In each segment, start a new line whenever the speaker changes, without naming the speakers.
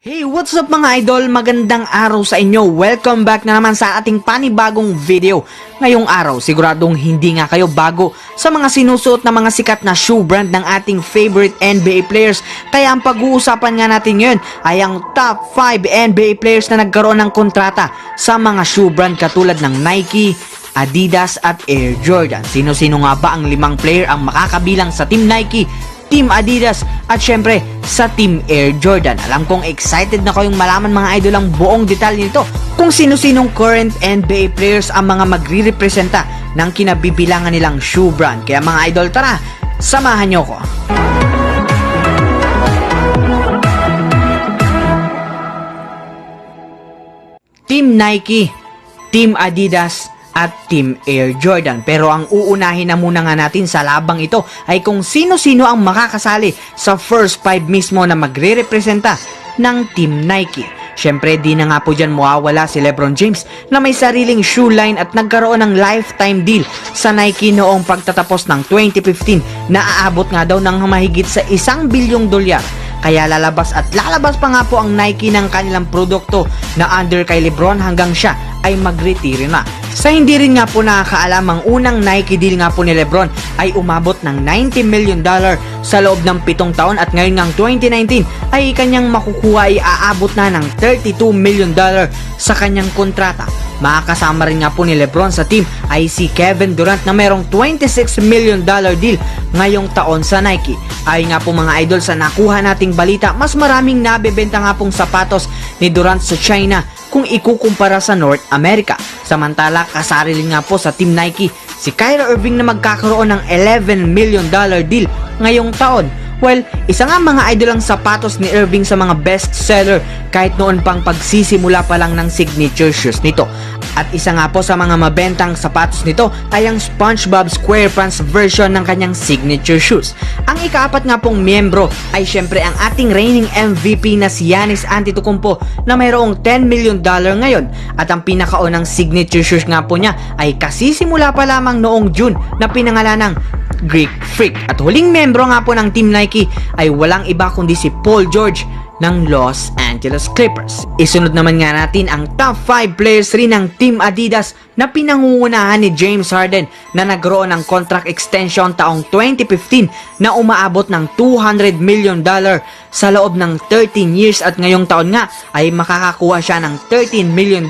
Hey, what's up mga idol? Magandang araw sa inyo. Welcome back na naman sa ating panibagong video. Ngayong araw, siguradong hindi nga kayo bago sa mga sinusuot na mga sikat na shoe brand ng ating favorite NBA players. Kaya ang pag-uusapan nga natin ngayon ay ang top 5 NBA players na nagkaroon ng kontrata sa mga shoe brand katulad ng Nike, Adidas at Air Jordan. Sino-sino nga ba ang 5 player ang makakabilang sa Team Nike, Team Adidas at syempre sa Team Air Jordan? Alam kong excited na kayong malaman mga idol ang buong detalye nito kung sino-sinong current NBA players ang mga magre-representa ng kinabibilangan nilang shoe brand. Kaya mga idol, tara, samahan nyo ko. Team Nike, Team Adidas at Team Air Jordan. Pero ang uunahin na muna nga natin sa labang ito ay kung sino-sino ang makakasali sa first 5 mismo na magre-representa ng Team Nike. Syempre, di na nga po dyan mawawala si LeBron James na may sariling shoe line at nagkaroon ng lifetime deal sa Nike noong pagtatapos ng 2015 na aabot nga daw ng mahigit sa $1 bilyong. Kaya lalabas pa nga po ang Nike ng kanilang produkto na under kay LeBron hanggang siya ay mag-retire na. Sa hindi rin nga po nakakaalam, ang unang Nike deal nga po ni LeBron ay umabot ng $90 million sa loob ng 7 taon at ngayon ngang 2019 ay kanyang makukuha ay aabot na ng $32 million sa kanyang kontrata. Makakasama rin nga po ni LeBron sa team ay si Kevin Durant na merong $26 million deal ngayong taon sa Nike. Ay nga po mga idol, sa nakuha nating balita, mas maraming nabebenta nga pong sapatos ni Durant sa China kung ikukumpara sa North America. Samantala, kasarili nga po sa Team Nike si Kyrie Irving na magkakaroon ng $11 million deal ngayong taon. Well, isa nga mga idol ang sapatos ni Irving sa mga best seller kahit noon pang pagsisimula pa lang ng signature shoes nito. At isa nga po sa mga mabentang sapatos nito ay ang SpongeBob SquarePants version ng kanyang signature shoes. Ang ikaapat nga pong miyembro ay syempre ang ating reigning MVP na si Giannis Antetokounmpo na mayroong $10 million ngayon. At ang pinakaunang signature shoes nga po niya ay kasisimula pa lamang noong June na pinangalan ng Greek Freak. At huling miyembro nga po ng Team Nike ay walang iba kundi si Paul George ng Los Angeles Clippers. Isunod naman nga natin ang top 5 players rin ng Team Adidas na pinangungunahan ni James Harden na nagkaroon ng contract extension taong 2015 na umaabot ng $200 million sa loob ng 13 years at ngayong taon nga ay makakakuha siya ng $13 million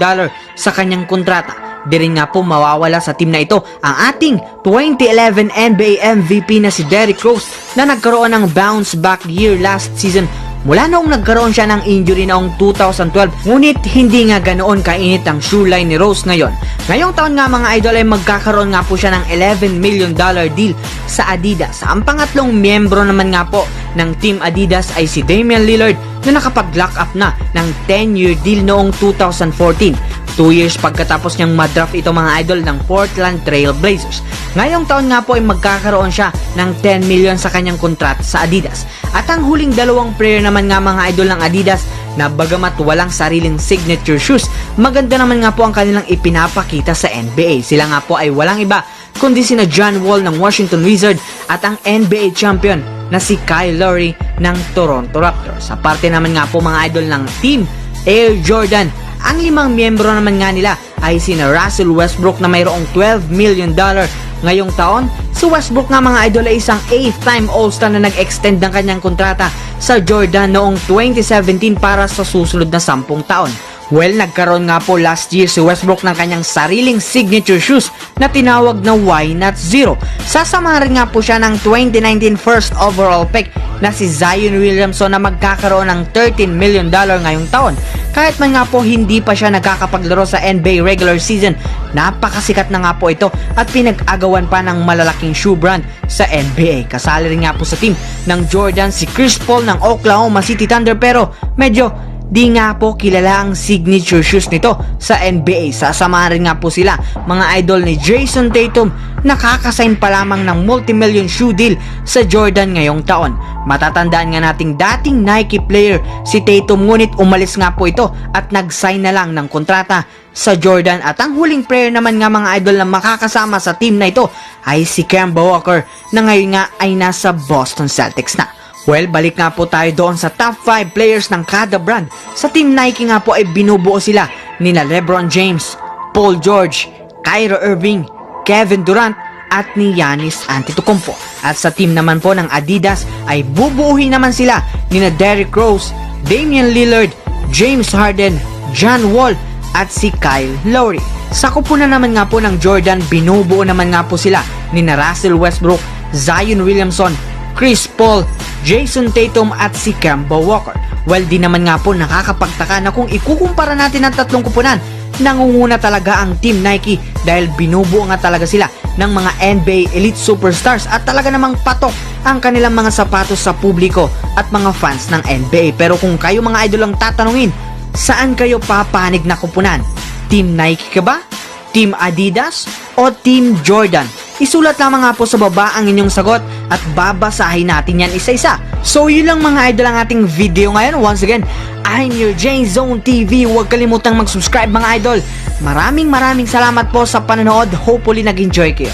sa kanyang kontrata. Di rin nga po mawawala sa team na ito ang ating 2011 NBA MVP na si Derrick Rose na nagkaroon ng bounce back year last season mula noong nagkaroon siya ng injury noong 2012. Ngunit hindi nga ganoon kainit ang shoe line ni Rose ngayon. Ngayong taon nga mga idol ay magkakaroon nga po siya ng $11 million deal sa Adidas. Ang pangatlong miyembro naman nga po ng Team Adidas ay si Damian Lillard na nakapag-lock up na ng 10-year deal noong 2014. 2 years pagkatapos niyang madraft ito mga idol ng Portland Trail Blazers. Ngayong taon nga po ay magkakaroon siya ng $10 million sa kanyang kontrata sa Adidas. At ang huling dalawang player naman nga mga idol ng Adidas na bagamat walang sariling signature shoes, maganda naman nga po ang kanilang ipinapakita sa NBA. Sila nga po ay walang iba kundi sina John Wall ng Washington Wizards at ang NBA champion na si Kyle Lowry ng Toronto Raptors. Sa parte naman nga po mga idol ng Team Air Jordan, ang 5 miyembro naman nga nila ay sina Russell Westbrook na mayroong $12 million ngayong taon. Si Westbrook nga mga idol ay isang 8th-time All-Star na nag-extend ng kanyang kontrata sa Jordan noong 2017 para sa susunod na 10 taon. Well, nagkaroon nga po last year si Westbrook ng kanyang sariling signature shoes na tinawag na Why Not Zero. Sasamahan rin nga po siya ng 2019 first overall pick na si Zion Williamson na magkakaroon ng $13 million ngayong taon. Kahit man nga po hindi pa siya nagkakapaglaro sa NBA regular season, napakasikat na nga po ito at pinag-agawan pa ng malalaking shoe brand sa NBA. Kasali rin nga po sa team ng Jordan si Chris Paul ng Oklahoma City Thunder pero medyo di nga po kilala ang signature shoes nito sa NBA. Sasamahan rin nga po sila mga idol ni Jason Tatum, nakakasign pa lamang ng multi-million shoe deal sa Jordan ngayong taon. Matatandaan nga nating dating Nike player si Tatum, ngunit umalis nga po ito at nag-sign na lang ng kontrata sa Jordan. At ang huling player naman nga mga idol na makakasama sa team na ito ay si Kemba Walker na ngayon nga ay nasa Boston Celtics na. Well, balik nga po tayo doon sa top 5 players ng kada brand. Sa Team Nike nga po ay binubuo sila nina LeBron James, Paul George, Kyrie Irving, Kevin Durant at ni Giannis Antetokounmpo. At sa team naman po ng Adidas ay bubuuhin naman sila nina Derrick Rose, Damian Lillard, James Harden, John Wall at si Kyle Lowry. Sa kupunan naman nga po ng Jordan, binubuo naman nga po sila nina Russell Westbrook, Zion Williamson, Chris Paul, Jason Tatum at si Kemba Walker. Well, di naman nga po nakakapagtaka na kung ikukumpara natin ang tatlong kupunan, nangunguna talaga ang Team Nike dahil binubuo nga talaga sila ng mga NBA elite superstars at talaga namang patok ang kanilang mga sapatos sa publiko at mga fans ng NBA. Pero kung kayo mga idol ang tatanungin, saan kayo papanig na kupunan? Team Nike ka ba? Team Adidas? O Team Jordan? Isulat lamang nga po sa baba ang inyong sagot at babasahin natin yan isa-isa. So yun lang mga idol ang ating video ngayon. Once again, I'm your J-Zone TV. Huwag kalimutang mag-subscribe mga idol. Maraming salamat po sa panonood. Hopefully nag-enjoy kayo.